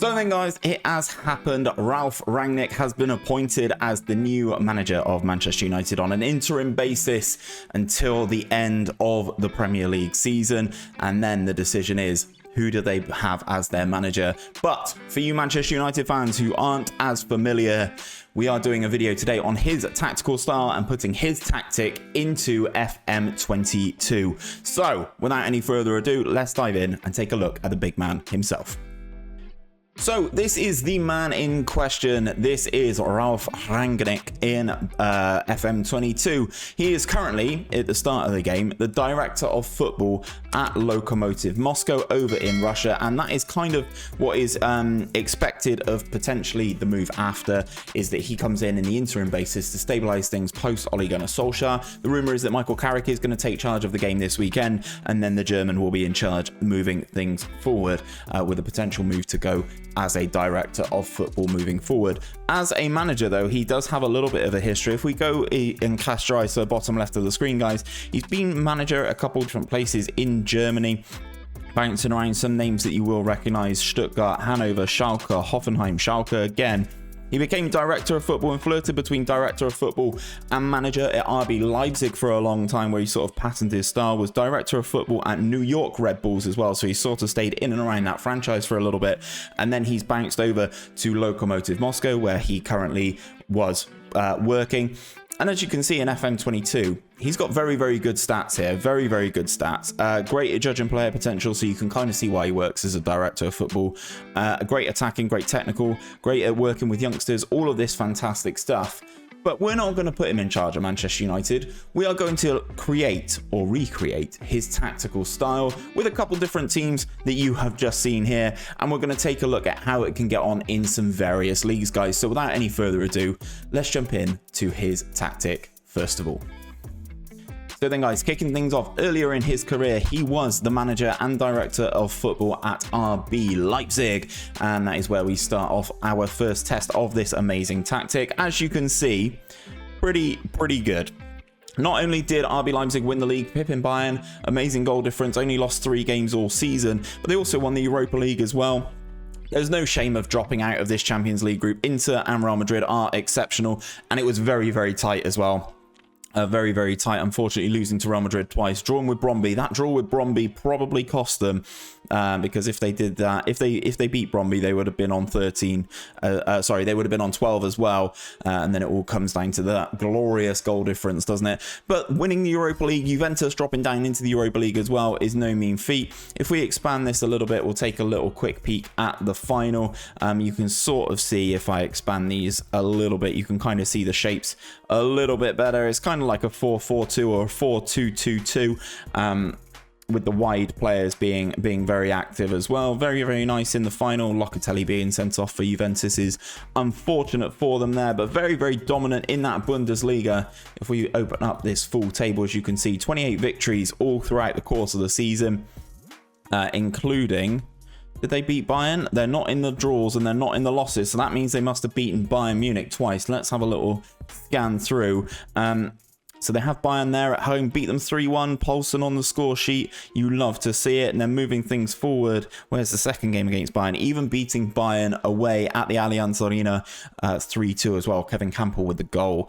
So then guys, it has happened. Ralf Rangnick has been appointed as the new manager of Manchester United on an interim basis until the end of the Premier League season. And then the decision is, who do they have as their manager? But for you Manchester United fans who aren't as familiar, we are doing a video today on his tactical style and putting his tactic into Fm22. So without any further ado, let's dive in and take a look at the big man himself. So this is the man in question. This is Ralf Rangnick in Fm22. He is currently, at the start of the game, the director of football at Lokamotive Moscow over in Russia, and that is kind of what is expected of potentially the move after, is that he comes in the interim basis to stabilize things post Ole Gunnar Solskjaer. The rumor is that Michael Carrick is going to take charge of the game this weekend, and then the German will be in charge moving things forward, with a potential move to go as a director of football moving forward. As a manager though, he does have a little bit of a history. If we go and cast your eyes to the bottom left of the screen, guys, he's been manager at a couple different places in Germany, bouncing around some names that you will recognize: Stuttgart, Hanover, Schalke, Hoffenheim, Schalke again. He became director of football and flirted between director of football and manager at RB Leipzig for a long time, where he sort of patented his style. Was director of football at New York Red Bulls as well, so he sort of stayed in and around that franchise for a little bit, and then he's bounced over to Lokamotive Moscow, where he currently was working. And as you can see in Fm22, he's got very, very good stats here. Very, very good stats. Great at judging player potential, so you can kind of see why he works as a director of football. Great attacking, great technical, great at working with youngsters, all of this fantastic stuff. But we're not going to put him in charge of Manchester United. We are going to create or recreate his tactical style with a couple different teams that you have just seen here. And we're going to take a look at how it can get on in some various leagues, guys. So without any further ado, let's jump in to his tactic first of all. So then guys, kicking things off, earlier in his career, he was the manager and director of football at RB Leipzig. And that is where we start off our first test of this amazing tactic. As you can see, pretty good. Not only did RB Leipzig win the league, pipping Bayern, amazing goal difference, only lost 3 games all season, but they also won the Europa League as well. There's no shame of dropping out of this Champions League group. Inter and Real Madrid are exceptional, and it was very, very tight as well. Very, very tight, unfortunately losing to Real Madrid twice, drawing with Bromby. That draw with Bromby probably cost them, because if they did that, if they beat Bromby, they would have been on 13. Sorry, they would have been on 12 as well, and then it all comes down to that glorious goal difference, doesn't it? But winning the Europa League, Juventus dropping down into the Europa League as well, is no mean feat. If we expand this a little bit, we'll take a little quick peek at the final. You can sort of see, if I expand these a little bit, you can kind of see the shapes a little bit better. It's kind of like a 4-4-2 or a 4-2-2-2, with the wide players being very active as well. Very, very nice in the final. Locatelli being sent off for Juventus is unfortunate for them there, but very, very dominant in that Bundesliga. If we open up this full table, as you can see, 28 victories all throughout the course of the season, including... Did they beat Bayern? They're not in the draws and they're not in the losses, so that means they must have beaten Bayern Munich twice. Let's have a little scan through. So they have Bayern there at home, beat them 3-1, Poulsen on the score sheet. You love to see it. And then moving things forward, where's the second game against Bayern? Even beating Bayern away at the Allianz Arena 3-2 as well. Kevin Campbell with the goal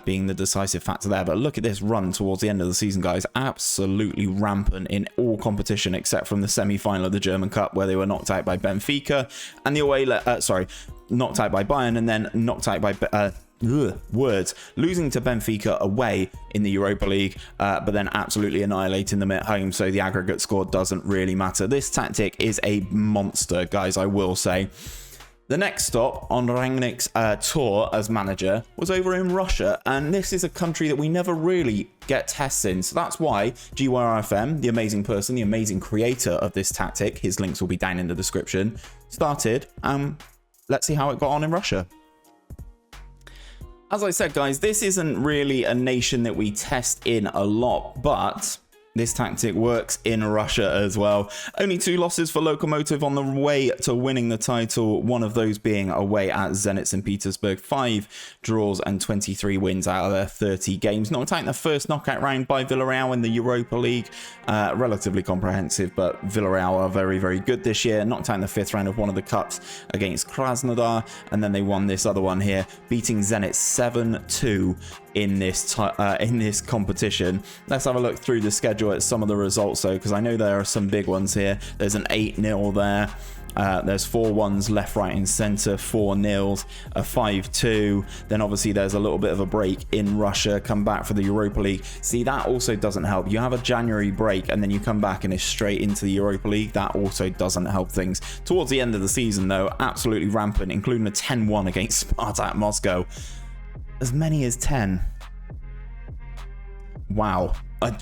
being the decisive factor there. But look at this run towards the end of the season, guys. Absolutely rampant in all competition except from the semi-final of the German Cup, where they were knocked out by Benfica, and the away, knocked out by Bayern, and then knocked out by... losing to Benfica away in the Europa League, but then absolutely annihilating them at home, so the aggregate score doesn't really matter. This tactic is a monster, guys, I will say. The next stop on Rangnick's tour as manager was over in Russia, and this is a country that we never really get tests in, so that's why GYRFM, the amazing person, the amazing creator of this tactic, his links will be down in the description, started. Let's see how it got on in Russia. As I said, guys, this isn't really a nation that we test in a lot, but This tactic works in Russia as well. Only 2 losses for Lokomotiv on the way to winning the title, one of those being away at Zenit St. Petersburg. 5 draws and 23 wins out of their 30 games. Knocked out in the first knockout round by Villarreal in the Europa League. Relatively comprehensive, but Villarreal are very, very good this year. Knocked out in the 5th round of one of the cups against Krasnodar, and then they won this other one here, beating Zenit 7-2 in this competition. Let's have a look through the schedule at some of the results though, because I know there are some big ones here. There's an 8-0 there. There's 4-1s left, right and centre, 4-0s, a 5-2. Then obviously there's a little bit of a break in Russia, come back for the Europa League. See, that also doesn't help. You have a January break and then you come back and it's straight into the Europa League. That also doesn't help things. Towards the end of the season though, absolutely rampant, including a 10-1 against Spartak Moscow. As many as 10. Wow. I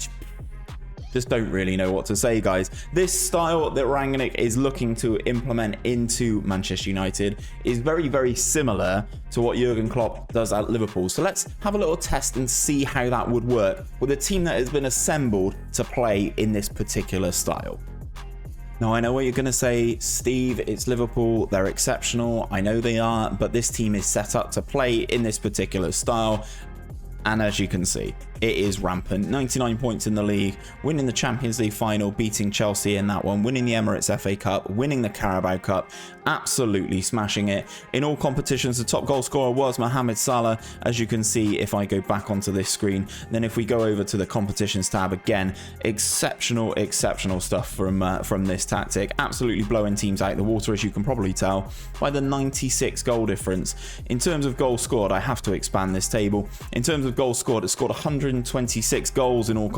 just don't really know what to say, guys. This style that Rangnick is looking to implement into Manchester United is very, very similar to what Jurgen Klopp does at Liverpool. So let's have a little test and see how that would work with a team that has been assembled to play in this particular style. Now, I know what you're going to say, Steve, it's Liverpool, they're exceptional, I know they are, but this team is set up to play in this particular style, and as you can see, it is rampant. 99 points in the league, winning the Champions League final, beating Chelsea in that one, winning the Emirates FA Cup, winning the Carabao Cup, absolutely smashing it. In all competitions, the top goal scorer was Mohamed Salah, as you can see if I go back onto this screen. Then if we go over to the competitions tab again, exceptional stuff from this tactic. Absolutely blowing teams out of the water, as you can probably tell, by the 96 goal difference. In terms of goals scored, I have to expand this table. In terms of goals scored, it scored 126 goals in all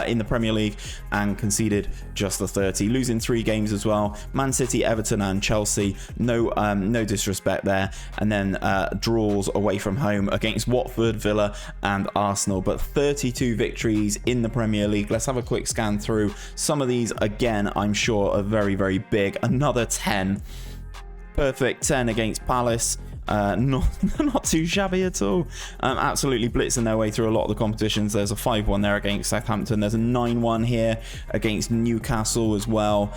in the Premier League and conceded just the 30, losing 3 games as well. Man City, Everton and Chelsea, no disrespect there, and then draws away from home against Watford, Villa and Arsenal, but 32 victories in the Premier League. Let's have a quick scan through some of these. Again, I'm sure are very, very big. Another 10, perfect 10 against Palace. Not too shabby at all. Absolutely blitzing their way through a lot of the competitions. There's a 5-1 there against Southampton. There's a 9-1 here against Newcastle as well.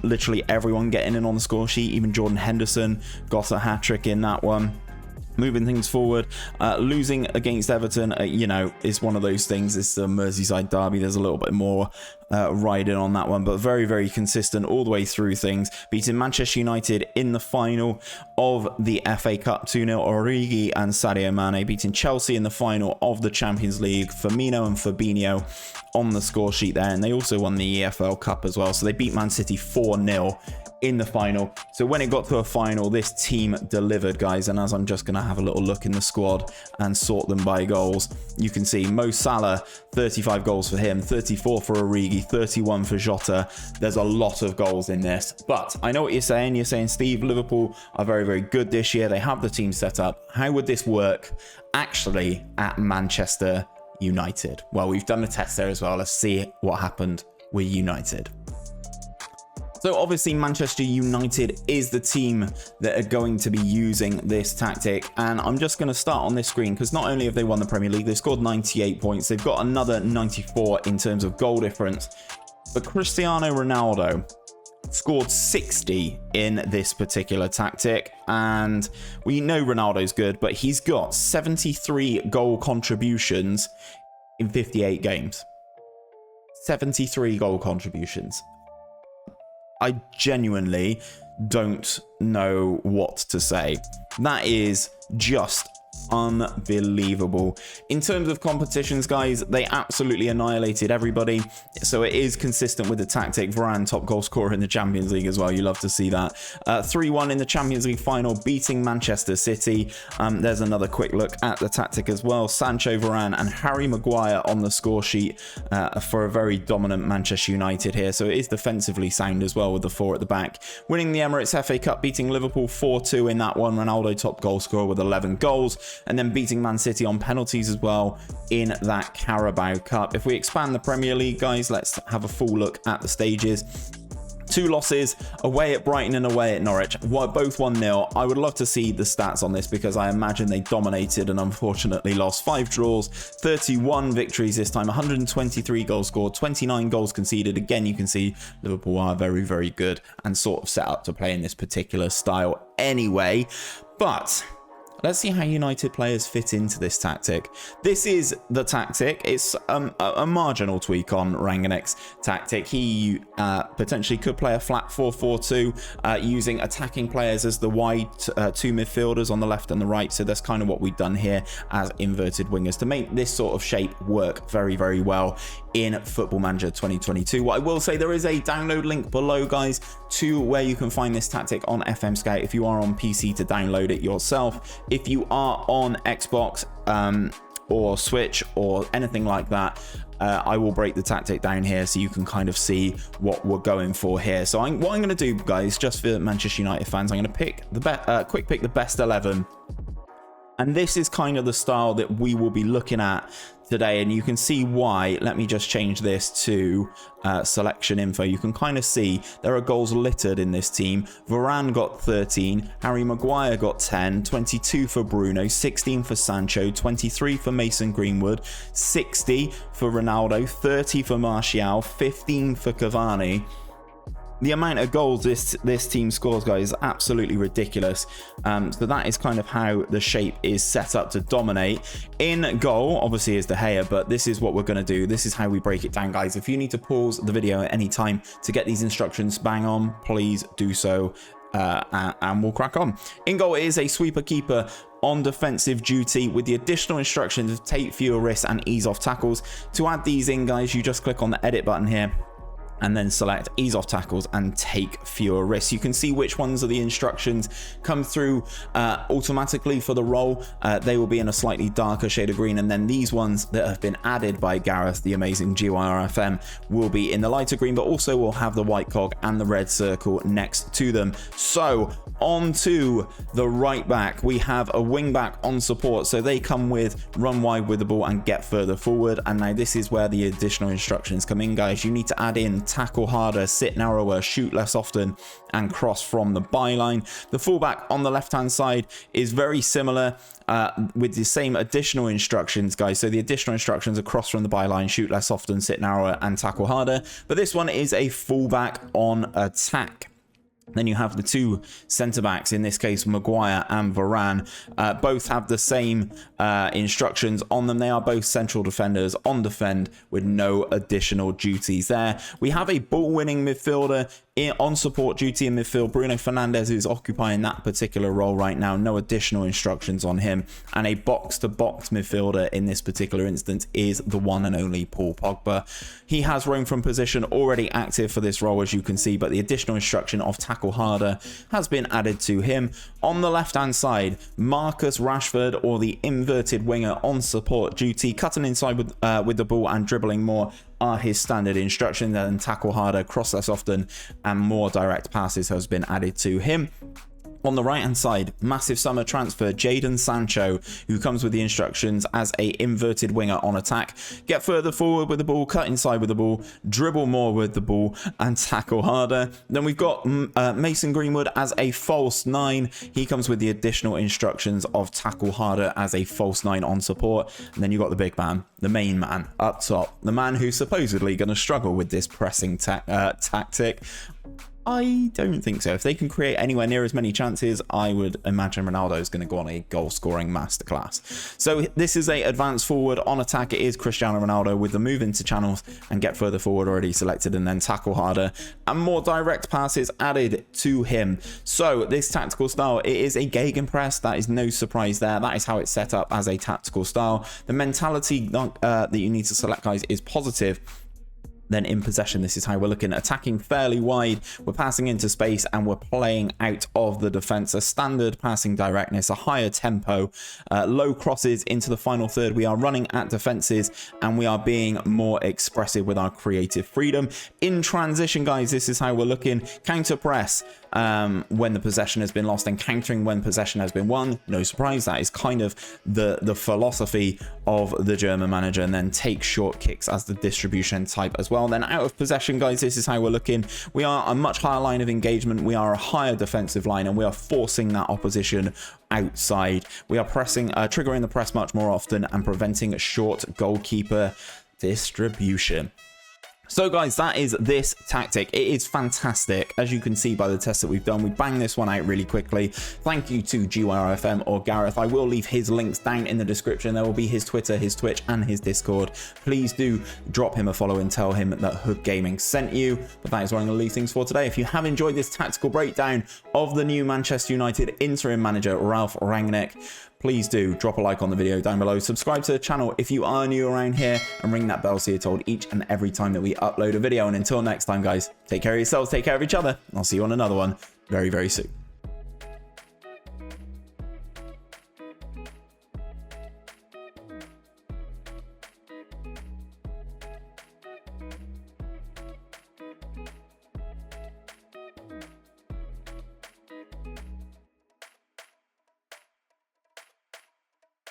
Literally everyone getting in on the score sheet. Even Jordan Henderson got a hat-trick in that one. Moving things forward, losing against Everton, is one of those things. It's the Merseyside derby. There's a little bit more riding on that one, but very, very consistent all the way through things. Beating Manchester United in the final of the FA Cup 2-0, Origi and Sadio Mane. Beating Chelsea in the final of the Champions League, Firmino and Fabinho on the score sheet there. And they also won the EFL Cup as well. So they beat Man City 4-0 in the final. So when it got to a final, this team delivered, guys. And as I'm just going to have a little look in the squad and sort them by goals, you can see Mo Salah, 35 goals for him, 34 for Origi, 31 for Jota. There's a lot of goals in this, but I know what you're saying. You're saying, Steve, Liverpool are very, very good this year. They have the team set up. How would this work actually at Manchester United? Well, we've done a test there as well. Let's see what happened with United. So obviously Manchester United is the team that are going to be using this tactic, and I'm just going to start on this screen because not only have they won the Premier League, they've scored 98 points, they've got another 94 in terms of goal difference, but Cristiano Ronaldo scored 60 in this particular tactic, and we know Ronaldo's good, but he's got 73 goal contributions in 58 games. 73 goal contributions. I genuinely don't know what to say. That is just unbelievable. In terms of competitions, guys, they absolutely annihilated everybody, so it is consistent with the tactic. Varane, top goal scorer in the Champions League as well. You love to see that. 3-1 in the Champions League final, beating Manchester City. There's another quick look at the tactic as well. Sancho, Varane and Harry Maguire on the score sheet for a very dominant Manchester United here, so it is defensively sound as well with the 4 at the back. Winning the Emirates FA Cup, beating Liverpool 4-2 in that one. Ronaldo, top goal scorer with 11 goals. And then beating Man City on penalties as well in that Carabao Cup. If we expand the Premier League, guys, let's have a full look at the stages. 2 losses, away at Brighton and away at Norwich, both 1-0. I would love to see the stats on this because I imagine they dominated and unfortunately lost. 5 draws, 31 victories this time, 123 goals scored, 29 goals conceded. Again, you can see Liverpool are very, very good and sort of set up to play in this particular style anyway. But let's see how United players fit into this tactic. This is the tactic. It's a marginal tweak on Rangnick's tactic. He potentially could play a flat 4-4-2 using attacking players as the wide 2 midfielders on the left and the right. So that's kind of what we've done here as inverted wingers to make this sort of shape work very, very well in Football Manager 2022. What I will say, there is a download link below, guys, to where you can find this tactic on FM Scout if you are on PC to download it yourself. If you are on Xbox or Switch or anything like that, I will break the tactic down here so you can kind of see what we're going for here. So what I'm going to do, guys, just for Manchester United fans, I'm going to pick the quick pick the best 11. And this is kind of the style that we will be looking at today, and you can see why. Let me just change this to selection info. You can kind of see there are goals littered in this team. Varane got 13, Harry Maguire got 10, 22 for Bruno, 16 for Sancho, 23 for Mason Greenwood, 60 for Ronaldo, 30 for Martial, 15 for Cavani. The amount of goals this team scores, guys, is absolutely ridiculous. So that is kind of how the shape is set up to dominate. In goal, obviously, is De Gea, but this is what we're going to do. This is how we break it down, guys. If you need to pause the video at any time to get these instructions bang on, please do so, and we'll crack on. In goal, it is a sweeper keeper on defensive duty with the additional instructions of take fewer risks and ease off tackles. To add these in, guys, you just click on the edit button here and then select ease off tackles and take fewer risks. You can see which ones of the instructions come through automatically for the role. They will be in a slightly darker shade of green, and then these ones that have been added by Gareth, the amazing GYRFM, will be in the lighter green, but also will have the white cog and the red circle next to them. So on to the right back, we have a wing back on support, so they come with run wide with the ball and get further forward. And now this is where the additional instructions come in, guys. You need to add in tackle harder, sit narrower, shoot less often, and cross from the byline. The fullback on the left hand side is very similar with the same additional instructions, guys. So the additional instructions are cross from the byline, shoot less often, sit narrower, and tackle harder. But this one is a fullback on attack. Then you have the 2 centre-backs, in this case Maguire and Varane. Both have the same instructions on them. They are both central defenders on defend with no additional duties there. We have a ball-winning midfielder on support duty in midfield. Bruno Fernandes is occupying that particular role right now. No additional instructions on him. And a box-to-box midfielder in this particular instance is the one and only Paul Pogba. He has roam from position already active for this role, as you can see, but the additional instruction of tackle harder has been added to him. On the left-hand side, Marcus Rashford, or the inverted winger on support duty, cutting inside with the ball and dribbling more, are his standard instructions. And tackle harder, cross less often, and more direct passes has been added to him. On the right hand side, massive summer transfer, Jadon Sancho, who comes with the instructions as a inverted winger on attack. Get further forward with the ball, cut inside with the ball, dribble more with the ball, and tackle harder. Then we've got Mason Greenwood as a false 9. He comes with the additional instructions of tackle harder as a false 9 on support. And then you've got the big man, the main man up top, the man who's supposedly going to struggle with this pressing tactic. I don't think so. If they can create anywhere near as many chances, I would imagine Ronaldo is going to go on a goal-scoring masterclass. So this is a advanced forward on attack. It is Cristiano Ronaldo with the move into channels and get further forward already selected, and then tackle harder and more direct passes added to him. So this tactical style, it is a gegenpress. That is no surprise there. That is how it's set up as a tactical style. The mentality that you need to select, guys, is positive. Then in possession, this is how we're looking. Attacking fairly wide, we're passing into space, and we're playing out of the defense. A standard passing directness, a higher tempo, low crosses into the final third. We are running at defenses, and we are being more expressive with our creative freedom. In transition, guys, this is how we're looking. Counter press when the possession has been lost, and countering when possession has been won. No surprise, that is kind of the philosophy of the German manager. And then take short kicks as the distribution type as well. well. Then out of possession, guys, this is how we're looking. We are a much higher line of engagement. We are a higher defensive line, and we are forcing that opposition outside. We are pressing, triggering the press much more often and preventing short goalkeeper distribution. So guys, that is this tactic. It is fantastic. As you can see by the test that we've done, we banged this one out really quickly. Thank you to GYRFM or Gareth. I will leave his links down in the description. There will be his Twitter, his Twitch, and his Discord. Please do drop him a follow and tell him that Hook Gaming sent you. But that is where I'm going to leave things for today. If you have enjoyed this tactical breakdown of the new Manchester United interim manager, Ralf Rangnick, please do drop a like on the video down below. Subscribe to the channel if you are new around here, and ring that bell so you're told each and every time that we upload a video. And until next time, guys, take care of yourselves, take care of each other, and I'll see you on another one very, very soon.